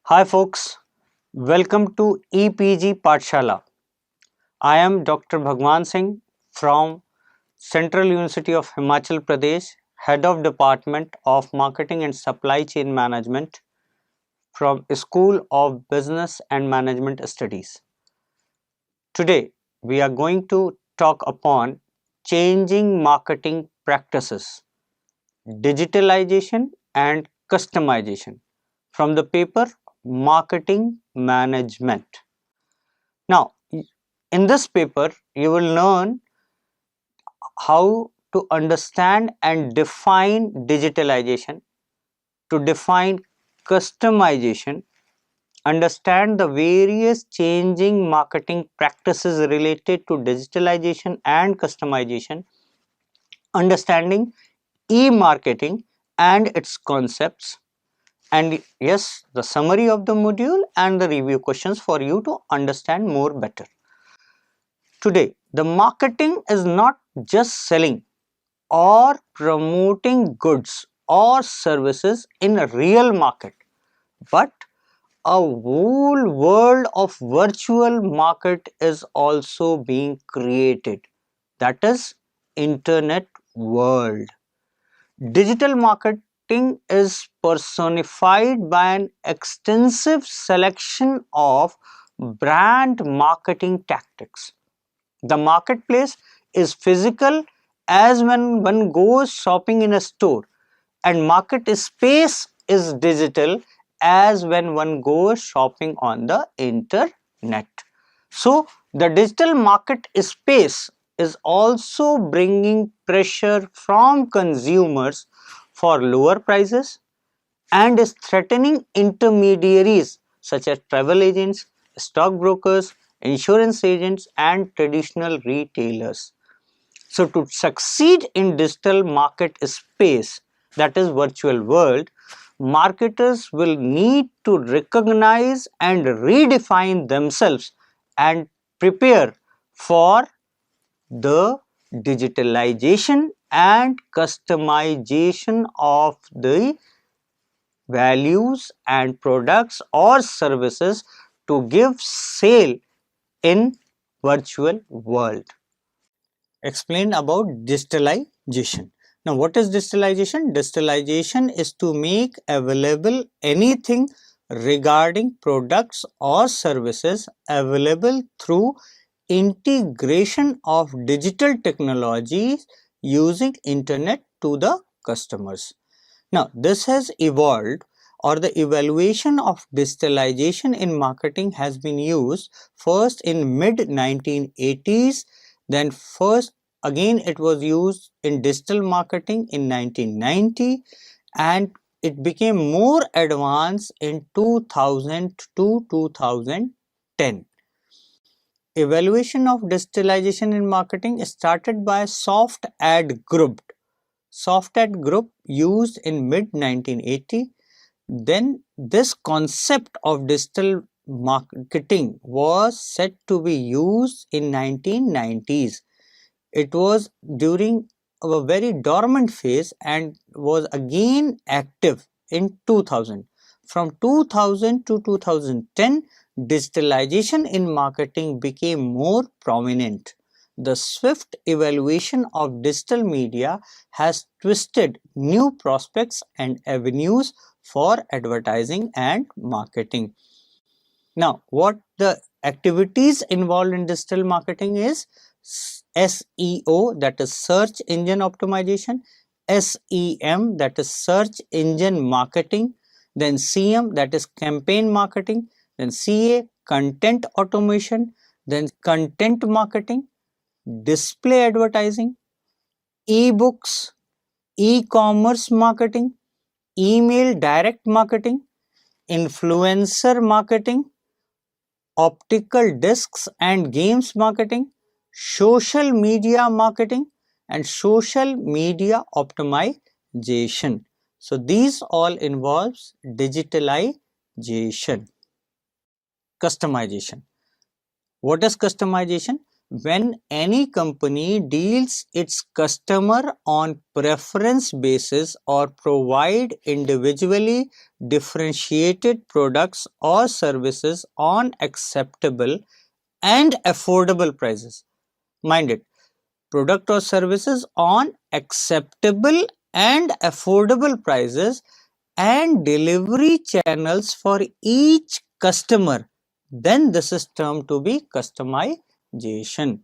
Hi folks, welcome to EPG Pathshala. I am Dr. Bhagwan Singh from Central University of Himachal Pradesh, Head of Department of Marketing and Supply Chain Management from School of Business and Management Studies. Today we are going to talk upon changing marketing practices, digitalization and customization from the paper Marketing Management. Now, in this paper, you will learn how to understand and define digitalization, to define customization, understand the various changing marketing practices related to digitalization and customization, understanding e-marketing and its concepts, and yes, the summary of the module and the review questions for you to understand more better. Today, the marketing is not just selling or promoting goods or services in a real market, but a whole world of virtual market is also being created. That is internet world. Digital marketing is personified by an extensive selection of brand marketing tactics. The marketplace is physical as when one goes shopping in a store, and market space is digital as when one goes shopping on the internet. So, the digital market space is also bringing pressure from consumers for lower prices and is threatening intermediaries such as travel agents, stockbrokers, insurance agents, and traditional retailers. So, to succeed in digital market space, that is virtual world, marketers will need to recognize and redefine themselves and prepare for the digitalization and customization of the values and products or services to give sale in virtual world. Explain about digitalization. Now, what is digitalization? Digitalization is to make available anything regarding products or services available through integration of digital technologies using internet to the customers. Now, this has evolved, or the evaluation of digitalization in marketing has been used first in mid 1980s, then first again it was used in digital marketing in 1990, and it became more advanced in 2000 to 2010. Evaluation of digitalization in marketing started by Soft Ad Group. Soft Ad Group used in mid 1980. Then this concept of digital marketing was set to be used in 1990s. It was during a very dormant phase and was again active in 2000. From 2000 to 2010, digitalization in marketing became more prominent. The swift evaluation of digital media has twisted new prospects and avenues for advertising and marketing. Now, what the activities involved in digital marketing is SEO, that is search engine optimization, SEM, that is search engine marketing, then CM, that is campaign marketing, then CA, content automation, then content marketing, display advertising, e-books, e-commerce marketing, email direct marketing, influencer marketing, optical discs and games marketing, social media marketing, and social media optimization. So these all involves digitalization. Customization. What is customization? when any company deals its customer on preference basis or provide individually differentiated products or services on acceptable and affordable prices. Mind it, product or services on acceptable and affordable prices and delivery channels for each customer, then this is termed to be customization.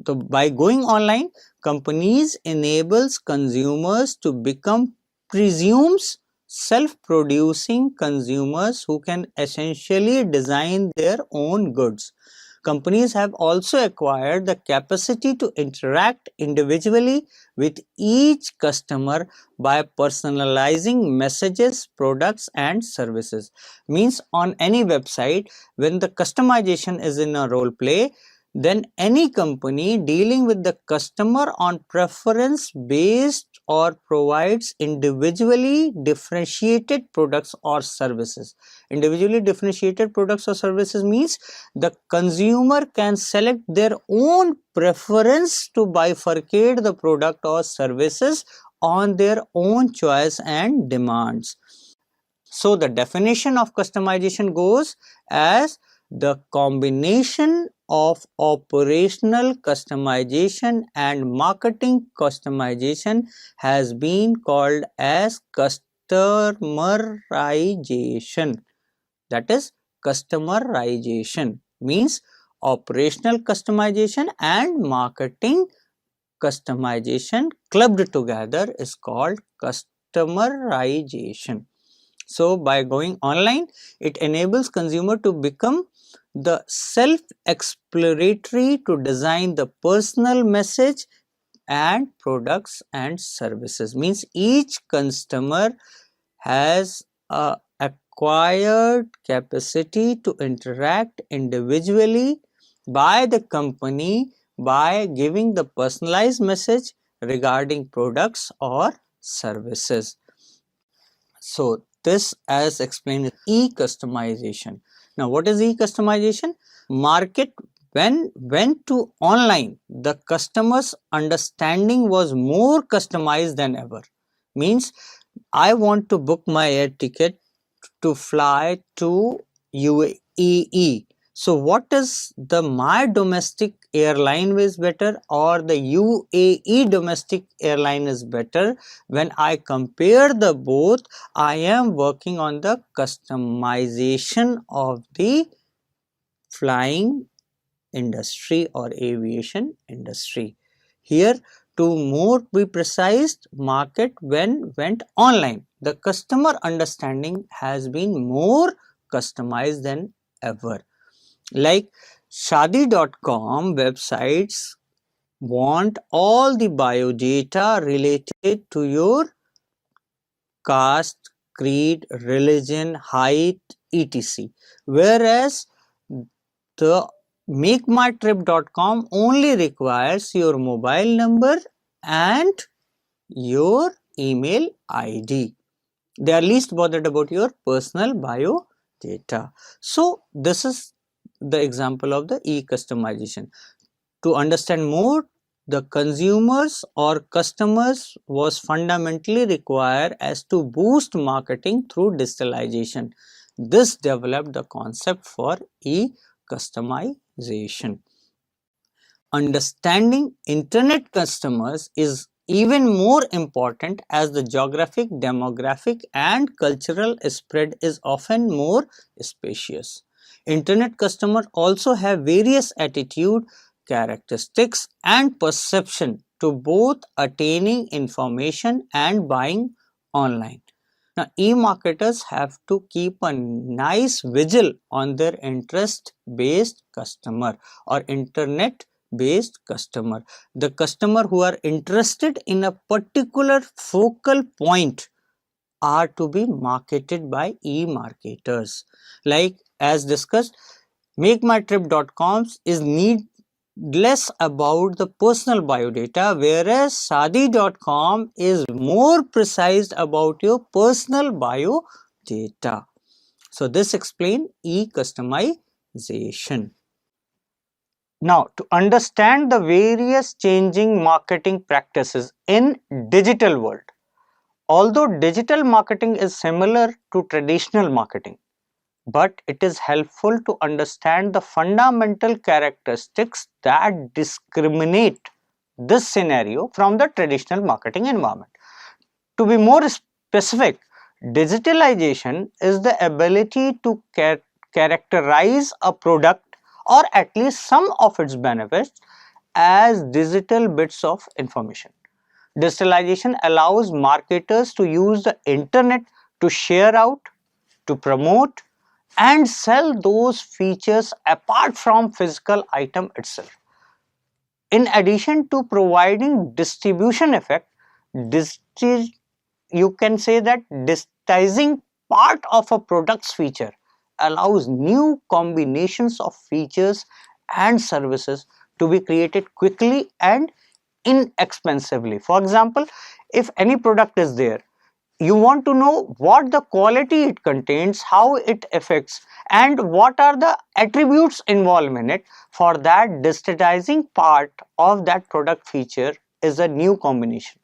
So by going online, companies enables consumers to become presumes self-producing consumers who can essentially design their own goods. Companies have also acquired the capacity to interact individually with each customer by personalizing messages, products and services. Means on any website, when the customization is in a role play, then any company dealing with the customer on preference based or provides individually differentiated products or services. Individually differentiated products or services means the consumer can select their own preference to bifurcate the product or services on their own choice and demands. So the definition of customization goes as the combination of operational customization and marketing customization has been called as customerization. That is, customerization means operational customization and marketing customization clubbed together is called customerization. So by going online, it enables consumer to become the self-exploratory to design the personal message and products and services. Means each customer has a acquired capacity to interact individually by the company by giving the personalized message regarding products or services. So this, as explained, is e-customization. Now what is e-customization? Market when went to online, the customer's understanding was more customized than ever. Means I want to book my air ticket to fly to UAE. So what is the my domestic airline is better or the UAE domestic airline is better? When I compare the both, I am working on the customization of the flying industry or aviation industry. Here, to more be precise, market when went online, the customer understanding has been more customized than ever. Like Shaadi.com websites want all the biodata related to your caste, creed, religion, height, etc. Whereas the MakeMyTrip.com only requires your mobile number and your email ID. They are least bothered about your personal bio data. So this is the example of the e-customization. To understand more, the consumers or customers was fundamentally required as to boost marketing through digitalization. This developed the concept for e-customization. Understanding internet customers is even more important as the geographic, demographic and cultural spread is often more spacious. Internet customers also have various attitude, characteristics and perception to both attaining information and buying online. Now, e-marketers have to keep a nice vigil on their interest-based customer or internet-based customer. The customer who are interested in a particular focal point are to be marketed by e-marketers. Like as discussed, MakeMyTrip.com is less about the personal biodata, whereas Shaadi.com is more precise about your personal biodata. So this explains e-customization. Now, to understand the various changing marketing practices in digital world, although digital marketing is similar to traditional marketing, but it is helpful to understand the fundamental characteristics that discriminate this scenario from the traditional marketing environment. To be more specific, digitalization is the ability to characterize a product or at least some of its benefits as digital bits of information. Digitalization allows marketers to use the internet to share out, to promote, and sell those features apart from physical item itself. In addition to providing distribution effect, you can say that digitizing part of a product's feature allows new combinations of features and services to be created quickly and inexpensively. For example, if any product is there, you want to know what the quality it contains, how it affects, and what are the attributes involved in it. For that, digitizing part of that product feature is a new combination.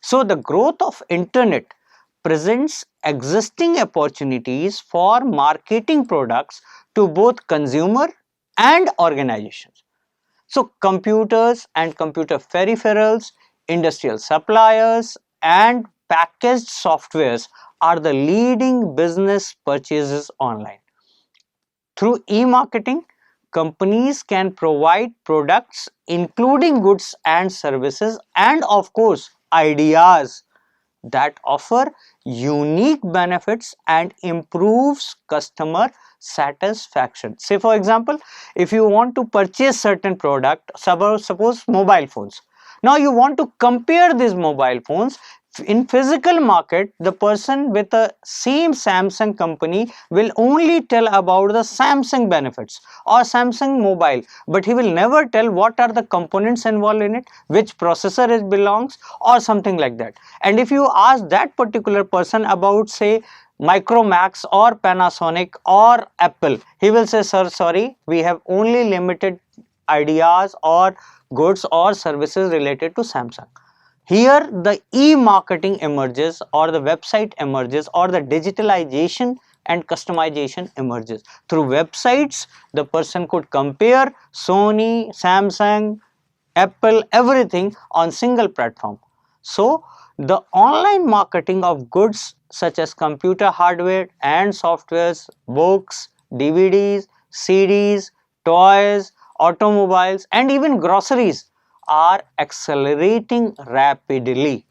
So the growth of internet presents existing opportunities for marketing products to both consumer and organizations. So computers and computer peripherals, industrial suppliers, and packaged softwares are the leading business purchases online. Through e-marketing, companies can provide products including goods and services and of course ideas that offer unique benefits and improves customer satisfaction. Say for example, if you want to purchase certain product, suppose mobile phones. Now you want to compare these mobile phones. In physical market, the person with the same Samsung company will only tell about the Samsung benefits or Samsung mobile, but he will never tell what are the components involved in it, which processor it belongs, or something like that. And if you ask that particular person about, say, Micromax or Panasonic or Apple, he will say, sir, sorry, we have only limited ideas or goods or services related to Samsung. Here the e-marketing emerges, or the website emerges, or the digitalization and customization emerges. Through websites, the person could compare Sony, Samsung, Apple, everything on single platform. So the online marketing of goods such as computer hardware and softwares, books, DVDs, CDs, toys, automobiles, and even groceries are accelerating rapidly.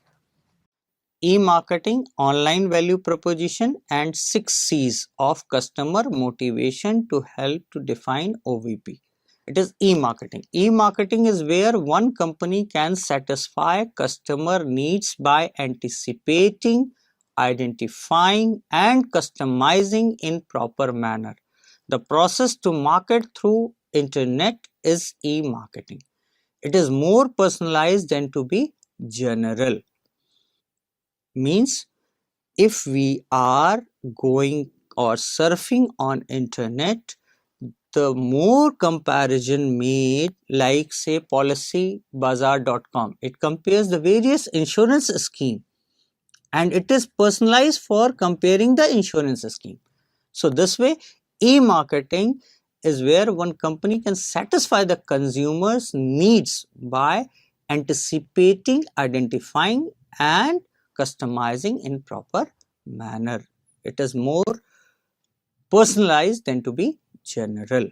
E-marketing, online value proposition, and 6 C's of customer motivation to help to define OVP. It is e-marketing. E-marketing is where one company can satisfy customer needs by anticipating, identifying, and customizing in proper manner. The process to market through internet is e-marketing. It is more personalized than to be general. Means if we are going or surfing on internet, the more comparison made, like say policybazaar.com, it compares the various insurance scheme and it is personalized for comparing the insurance scheme. So this way, e-marketing is where one company can satisfy the consumer's needs by anticipating, identifying, and customizing in proper manner. It is more personalized than to be general.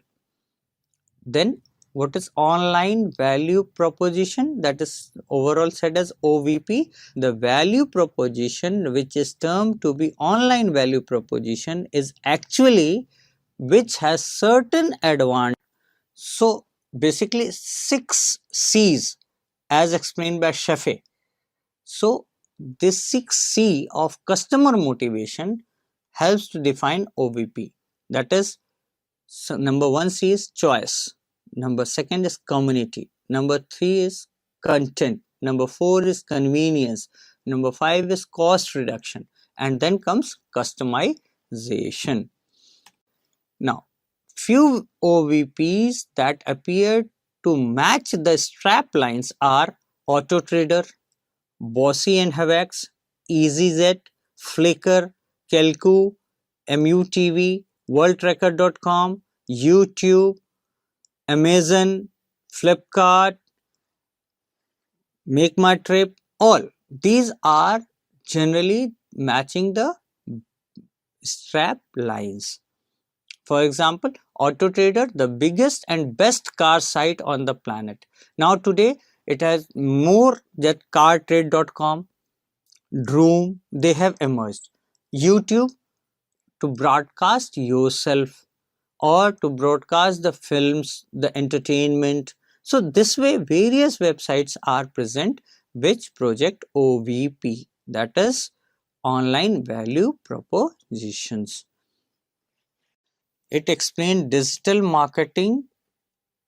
Then what is online value proposition? That is overall said as OVP. The value proposition, which is termed to be online value proposition, is actually which has certain advantage. So basically 6 C's as explained by Sheffe. So this 6 C of customer motivation helps to define OVP. That is, so number 1 C is choice, number 2 is community, number 3 is content, number 4 is convenience, number 5 is cost reduction, and then comes customization. Now Few OVPs that appear to match the strap lines are AutoTrader, Bossy and Havax, EasyZ, Flickr, Kelku, MUTV, WorldTracker.com, YouTube, Amazon, Flipkart, Make My Trip, all. These are generally matching the strap lines. For example, AutoTrader, the biggest and best car site on the planet. Now today it has more than cartrade.com, Droom, they have emerged. YouTube to broadcast yourself or to broadcast the films, the entertainment. So this way various websites are present which project OVP, that is online value propositions. It explained digital marketing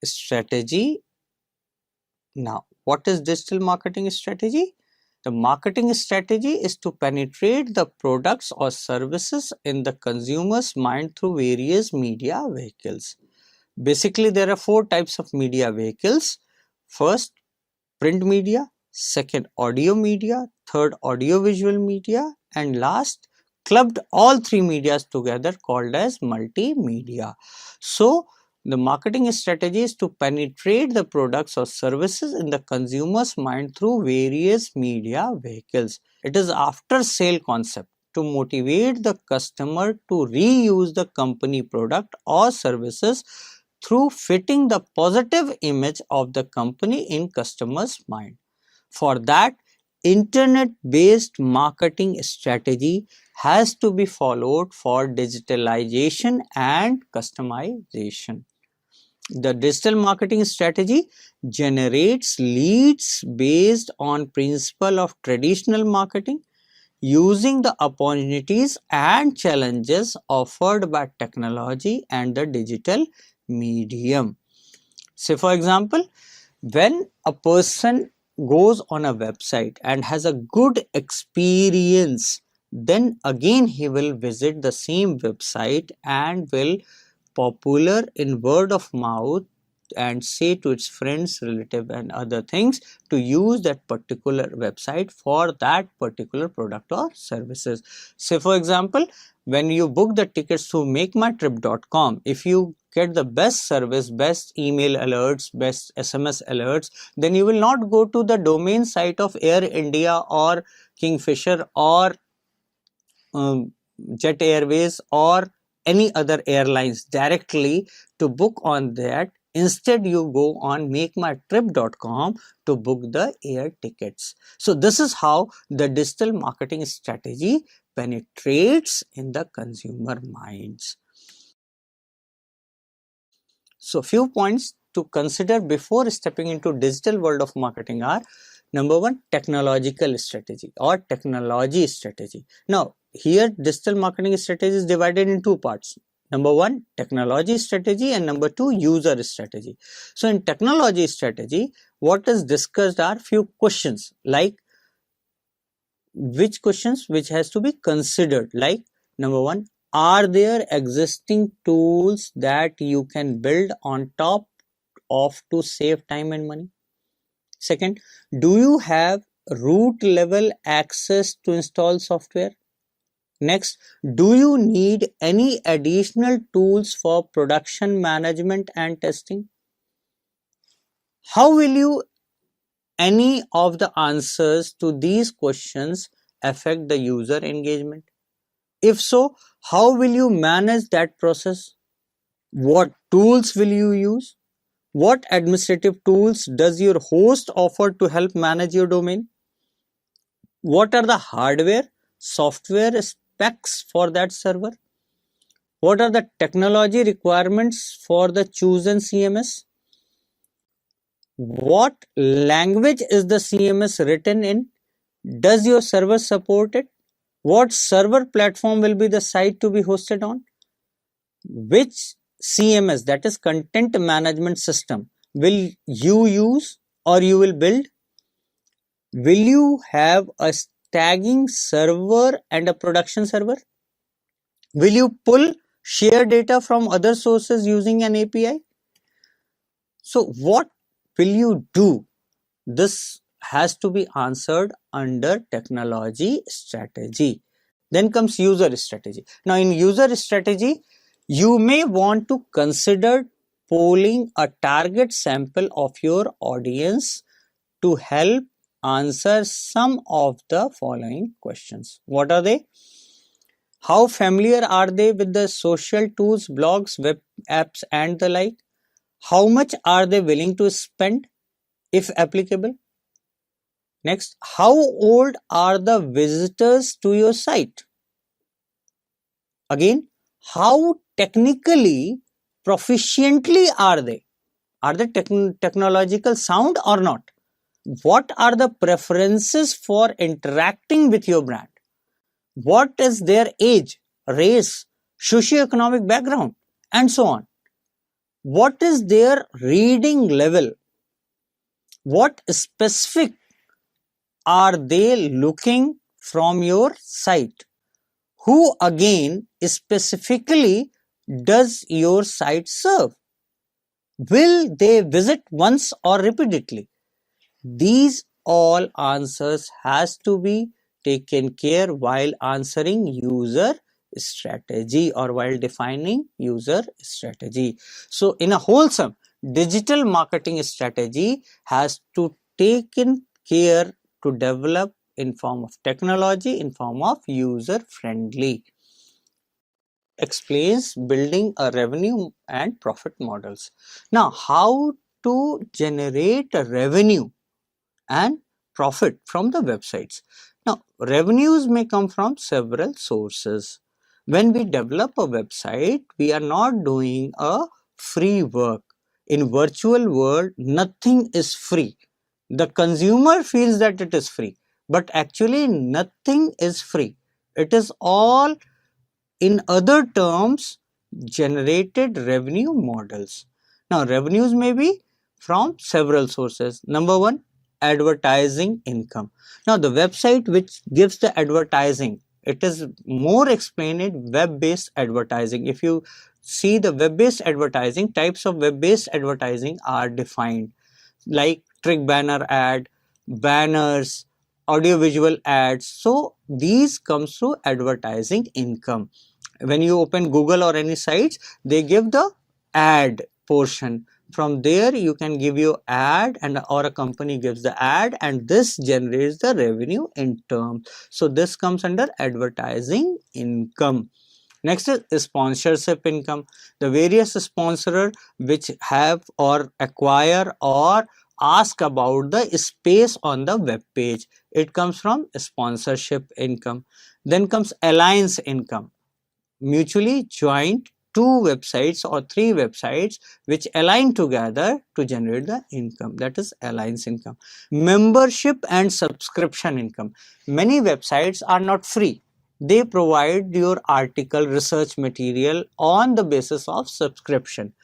strategy. Now, what is digital marketing strategy? The marketing strategy is to penetrate the products or services in the consumer's mind through various media vehicles. Basically, there are four types of media vehicles. First, print media. Second, audio media. Third, audiovisual media. And last, clubbed all three medias together called as multimedia. So, the marketing strategy is to penetrate the products or services in the consumer's mind through various media vehicles. It is after sale concept to motivate the customer to reuse the company product or services through fitting the positive image of the company in customers' mind. For that, internet-based marketing strategy has to be followed for digitalization and customization. The digital marketing strategy generates leads based on principle of traditional marketing using the opportunities and challenges offered by technology and the digital medium. Say for example, when a person goes on a website and has a good experience, then again he will visit the same website and will popular in word of mouth and say to its friends, relative and other things to use that particular website for that particular product or services. Say for example, when you book the tickets through makemytrip.com, if you get the best service, best email alerts, best SMS alerts, then you will not go to the domain site of Air India or Kingfisher or Jet Airways or any other airlines directly to book on that. Instead, you go on makemytrip.com to book the air tickets. So this is how the digital marketing strategy penetrates in the consumer minds. So few points to consider before stepping into digital world of marketing are: number one, technological strategy or technology strategy. Now here digital marketing strategy is divided in two parts. Number one, technology strategy, and number two, user strategy. So in technology strategy, what is discussed are few questions, like which questions which has to be considered, like number one, are there existing tools that you can build on top of to save time and money? Second, do you have root level access to install software? Next, do you need any additional tools for production management and testing? How will you any of the answers to these questions affect the user engagement? If so, how will you manage that process? What tools will you use? What administrative tools does your host offer to help manage your domain? What are the hardware, software specs for that server? What are the technology requirements for the chosen CMS? What language is the CMS written in? Does your server support it? What server platform will be the site to be hosted on? Which CMS, that is content management system, will you use or you will build? Will you have a staging server and a production server? Will you pull share data from other sources using an API. So what will you do? This has to be answered under technology strategy. Then comes user strategy. Now in user strategy, you may want to consider polling a target sample of your audience to help answer some of the following questions. What are they? How familiar are they with the social tools, blogs, web apps and the like? How much are they willing to spend if applicable? Next, how old are the visitors to your site? Again, how technically proficiently are they? Are they technological sound or not? What are the preferences for interacting with your brand? What is their age, race, socioeconomic background, and so on? What is their reading level? What specific are they looking from your site? Who again specifically does your site serve? Will they visit once or repeatedly? These all answers has to be taken care while answering user strategy or while defining user strategy. So in a wholesome digital marketing strategy has to take in care to develop in form of technology, in form of user friendly. Explains building a revenue and profit models. Now how to generate a revenue and profit from the websites. Now, revenues may come from several sources. When we develop a website, we are not doing a free work. In virtual world, nothing is free. The consumer feels that it is free, but actually nothing is free. It is all, in other terms, generated revenue models. Now, revenues may be from several sources. Number one, advertising income. Now, the website which gives the advertising, it is more explained in web-based advertising. If you see the web-based advertising, types of web-based advertising are defined like trick banner ad, banners, audiovisual ads. So these comes through advertising income. When you open Google or any sites, they give the ad portion. From there you can give your ad, and or a company gives the ad, and this generates the revenue in terms. So this comes under advertising income. Next is sponsorship income. The various sponsorer which have or acquire or ask about the space on the web page, it comes from sponsorship income. Then comes alliance income. Mutually joined two websites or three websites which align together to generate the income, that is alliance income. Membership and subscription income. Many websites are not free. They provide your article, research material on the basis of subscription.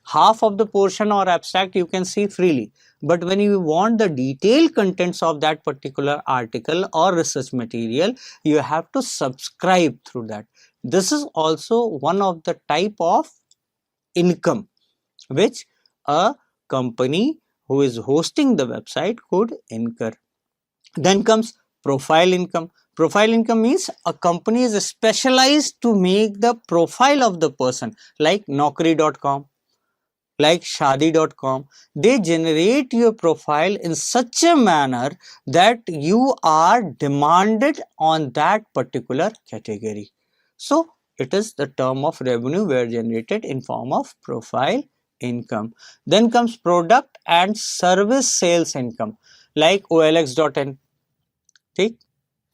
Half of the portion or abstract you can see freely, but when you want the detailed contents of that particular article or research material, you have to subscribe through that. This is also one of the type of income which a company who is hosting the website could incur. Then comes profile income. Profile income means a company is specialized to make the profile of the person, like Naukri.com, like Shadi.com. They generate your profile in such a manner that you are demanded on that particular category. So it is the term of revenue were generated in form of profile income. Then comes product and service sales income, like OLX.in, ठीक,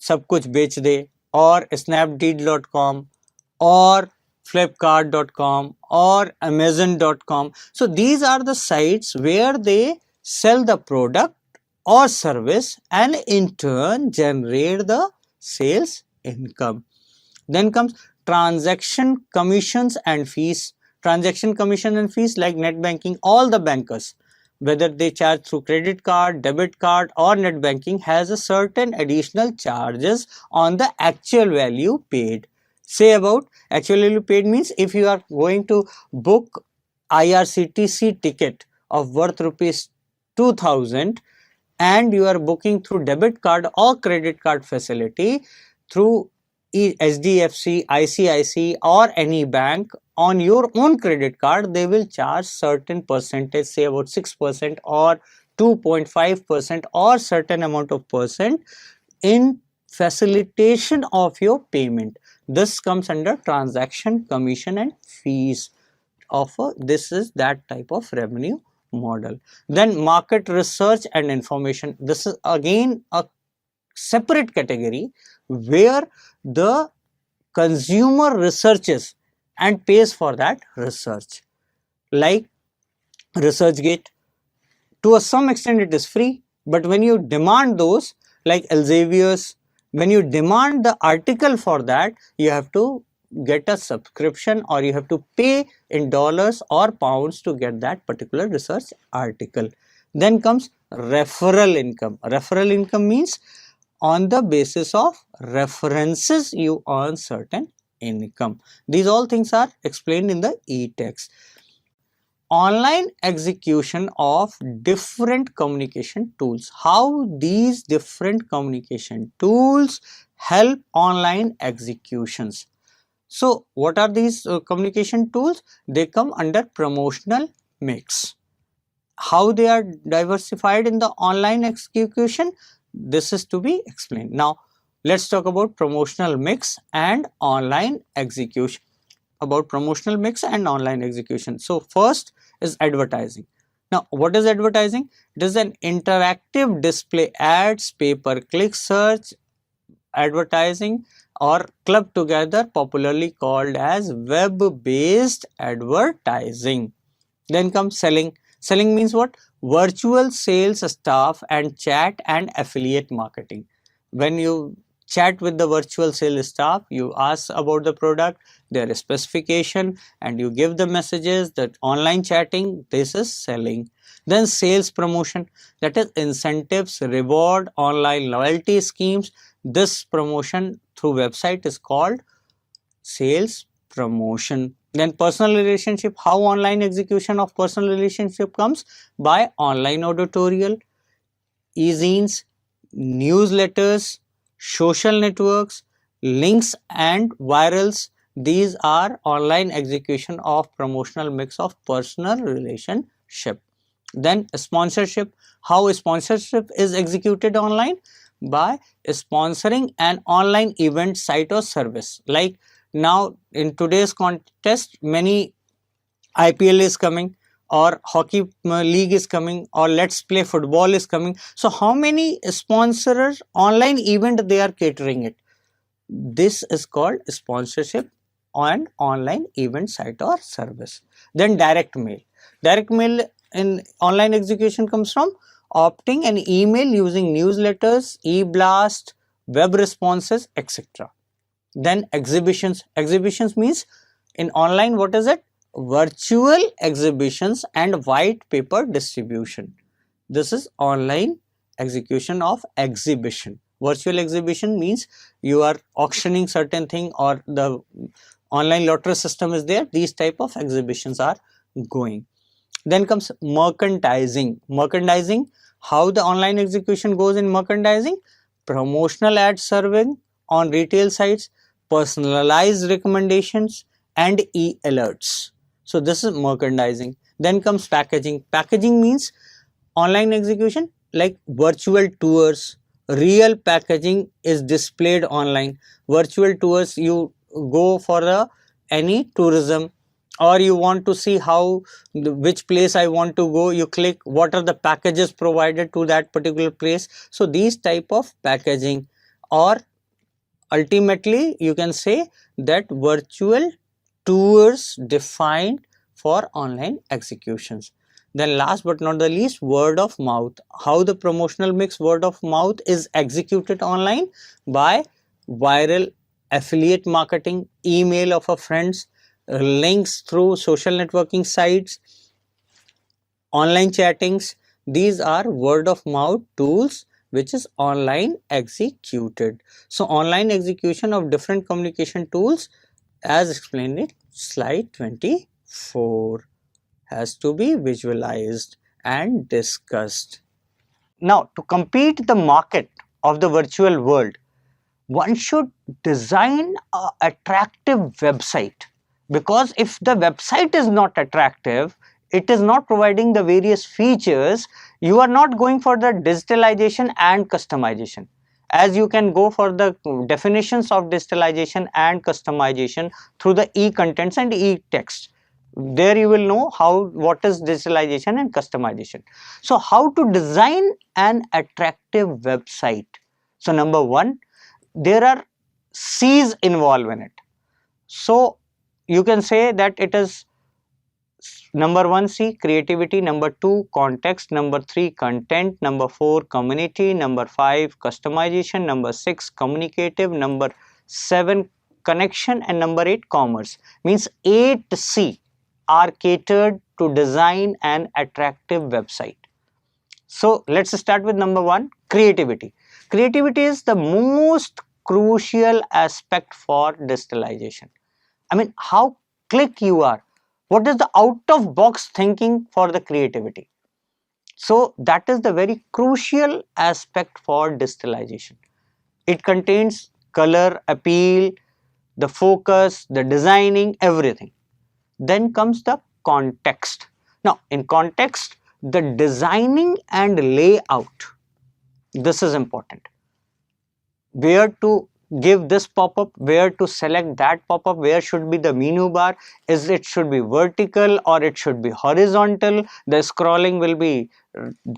सब कुछ बेच दे, और snapdeal.com or flipkart.com or amazon.com. So these are the sites where they sell the product or service and in turn generate the sales income. Then comes transaction commissions and fees. Transaction commission and fees like net banking, all the bankers, whether they charge through credit card, debit card or net banking, has a certain additional charges on the actual value paid. say about actually paid means if you are going to book IRCTC ticket of worth rupees 2000 and you are booking through debit card or credit card facility through SDFC, ICICI or any bank on your own credit card, they will charge certain percentage, say about 6% or 2.5% or certain amount of percent in facilitation of your payment. This comes under transaction commission and fees of this is that type of revenue model. Then market research and information, this is again a separate category where the consumer researches and pays for that research, like ResearchGate. To some extent it is free, but when you demand those like Elsevier's, when you demand the article for that, you have to get a subscription or you have to pay in dollars or pounds to get that particular research article. Then comes referral income. Referral income means on the basis of references you earn certain income. These all things are explained in the e-text. Online execution of different communication tools. How these different communication tools help online executions. So what are these communication tools? They come under promotional mix. How they are diversified in the online execution, this is to be explained. Now let's talk about promotional mix and online execution. About promotional mix and online execution. So first is advertising. Now what is advertising? It is an interactive display ads, pay-per-click search advertising or clubbed together, popularly called as web-based advertising. Then comes selling. Selling means what? Virtual sales staff and chat and affiliate marketing. When you chat with the virtual sales staff, you ask about the product, their specification, and you give the messages. That online chatting, this is selling. Then sales promotion, that is incentives, reward, online loyalty schemes. This promotion through website is called sales promotion. Then personal relationship, how online execution of personal relationship comes? By online editorial, e-zines, newsletters, social networks, links and virals. These are online execution of promotional mix of personal relationship. Then sponsorship, how sponsorship is executed online? By sponsoring an online event site or service. Like now in today's contest, many IPL is coming or hockey league is coming or let's play football is coming. So how many sponsors online event they are catering it? This is called sponsorship on online event site or service. Then direct mail. Direct mail in online execution comes from opting an email using newsletters, e-blast, web responses, etc. Then exhibitions. Exhibitions means in online, what is it? Virtual exhibitions and white paper distribution. This is online execution of exhibition. Virtual exhibition means you are auctioning certain thing or the online lottery system is there. These type of exhibitions are going. Then comes merchandising. Merchandising, how the online execution goes in merchandising? Promotional ad serving on retail sites, personalized recommendations and e-alerts. So this is merchandising. Then comes packaging. Packaging means online execution like virtual tours. Real packaging is displayed online. Virtual tours, you go for any tourism or you want to see how which place I want to go, you click what are the packages provided to that particular place. So these type of packaging, or ultimately you can say that virtual tours defined for online executions. Then last but not the least, word of mouth. How the promotional mix word of mouth is executed online? By viral affiliate marketing, email of a friends, links through social networking sites, online chattings. These are word of mouth tools which is online executed. So online execution of different communication tools as explained in slide 24 has to be visualized and discussed. Now, to compete the market of the virtual world, one should design an attractive website, because if the website is not attractive, it is not providing the various features, you are not going for the digitalization and customization. As you can go for the definitions of digitalization and customization through the e-contents and e-text, there you will know what is digitalization and customization. So how to design an attractive website? So number one, there are C's involved in it. So you can say that it is number one C, creativity, number two, context, number three, content, number four, community, number five, customization, number six, communicative, number seven, connection, and number eight, commerce. Means 8C are catered to design an attractive website. So let's start with number one, creativity. Creativity is the most crucial aspect for digitalization. I mean, how click you are. What is the out of box thinking for the creativity? So that is the very crucial aspect for digitalization. It contains color, appeal, the focus, the designing, everything. Then comes the context. Now, in context, the designing and layout. This is important. Where to give this pop-up, where to select that pop-up, where should be the menu bar, is it should be vertical or it should be horizontal, the scrolling will be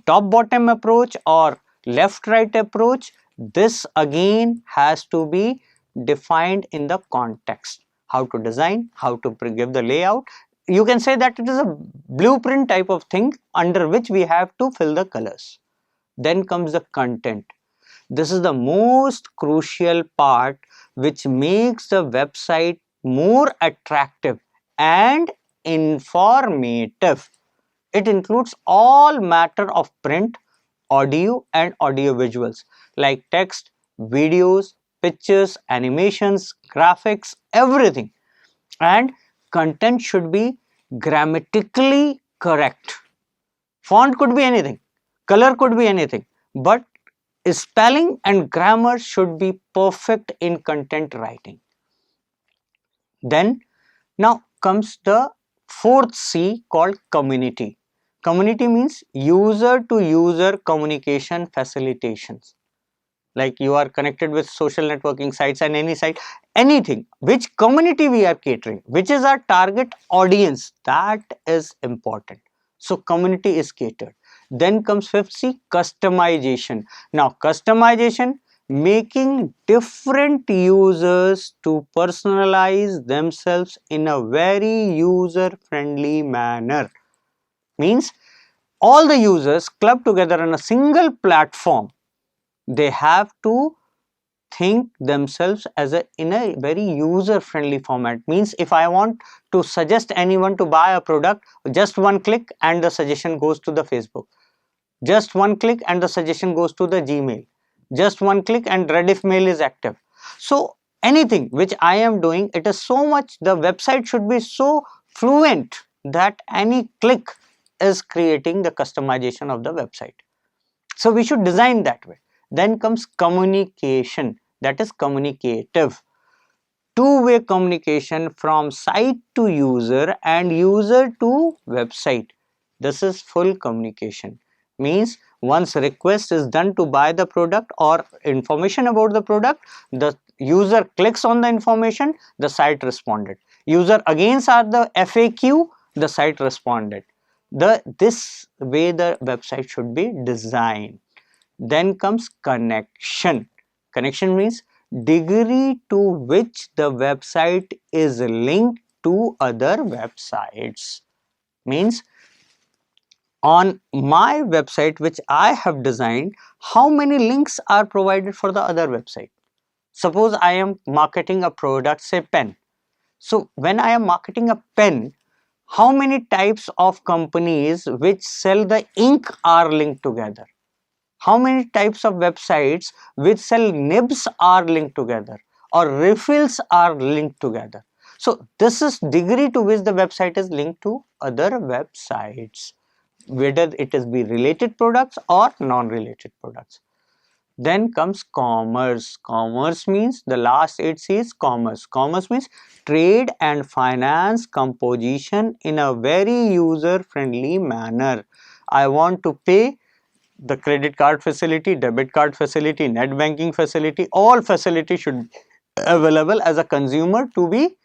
top bottom approach or left right approach. This again has to be defined in the context. How to design, how to give the layout. You can say that it is a blueprint type of thing under which we have to fill the colors. Then comes the content. This is the most crucial part which makes the website more attractive and informative. It includes all matter of print, audio and audio visuals like text, videos, pictures, animations, graphics, everything. And content should be grammatically correct. Font could be anything, color could be anything, but spelling and grammar should be perfect in content writing. Then now comes the fourth C called community. Community means user to user communication facilitations. Like you are connected with social networking sites and any site, anything, which community we are catering, which is our target audience, that is important. So community is catered. Then comes fifth C, customization. Now customization, making different users to personalize themselves in a very user friendly manner. Means all the users club together on a single platform, they have to think themselves as in a very user friendly format. Means if I want to suggest anyone to buy a product, just one click and the suggestion goes to the Facebook, just one click and the suggestion goes to the Gmail, just one click and Rediff mail is active. So anything which I am doing, it is so much, the website should be so fluent that any click is creating the customization of the website. So we should design that way. Then comes communication, that is communicative. Two-way communication from site to user and user to website. This is full communication. Means once request is done to buy the product or information about the product, the user clicks on the information, the site responded. User again saw the FAQ, the site responded. This way the website should be designed. Then comes connection. Connection means degree to which the website is linked to other websites. Means on my website which I have designed, how many links are provided for the other website. Suppose I am marketing a product, say pen. So when I am marketing a pen, how many types of companies which sell the ink are linked together? how many types of websites which sell nibs are linked together or refills are linked together. So this is degree to which the website is linked to other websites, whether it is be related products or non-related products. Then comes commerce. Commerce means the last 8C is commerce. Commerce means trade and finance composition in a very user friendly manner. I want to pay the credit card facility, debit card facility, net banking facility, all facilities should be available as a consumer to be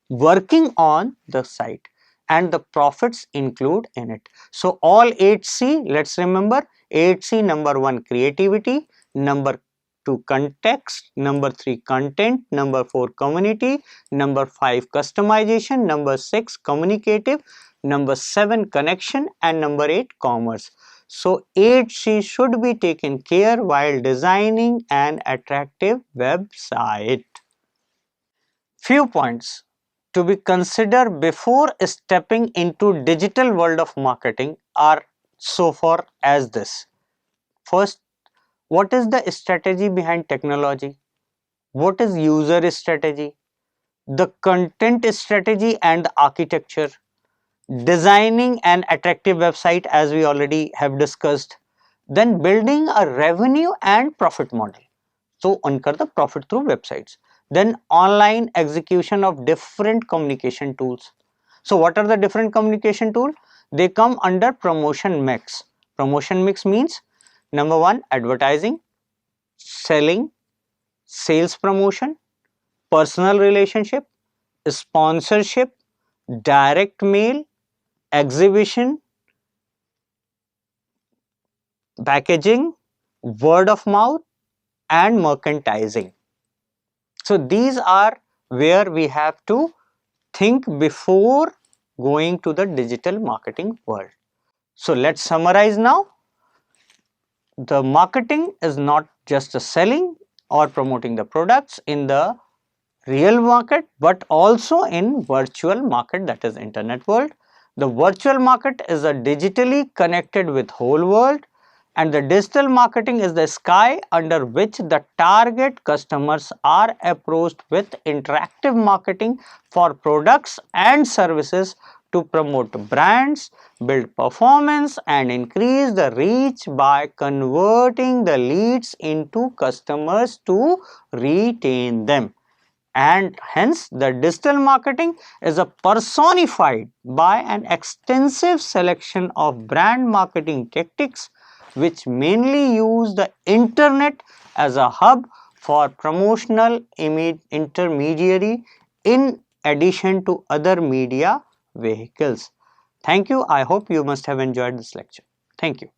working on the site, and the profits include in it. So all 8C, let's remember 8C: number 1 creativity, number 2 context, number 3 content, number 4 community, number 5 customization, number 6 communicative, number 7 connection, and number 8 commerce. So 8C should be taken care while designing an attractive website. Few points to be considered before stepping into digital world of marketing are so far as this. First, what is the strategy behind technology? What is user strategy? The content strategy and the architecture. Designing an attractive website, as we already have discussed. Then building a revenue and profit model. So earn the profit through websites. Then online execution of different communication tools. So what are the different communication tools? They come under promotion mix. Promotion mix means number 1 advertising, selling, sales promotion, personal relationship, sponsorship, direct mail, exhibition, packaging, word of mouth, and merchandising. So these are where we have to think before going to the digital marketing world. So let's summarize now. The marketing is not just a selling or promoting the products in the real market, but also in virtual market, that is internet world. The virtual market is a digitally connected with whole world, and the digital marketing is the sky under which the target customers are approached with interactive marketing for products and services to promote brands, build performance, and increase the reach by converting the leads into customers to retain them. And hence the digital marketing is a personified by an extensive selection of brand marketing tactics which mainly use the internet as a hub for promotional intermediary in addition to other media vehicles. Thank you. I hope you must have enjoyed this lecture. Thank you.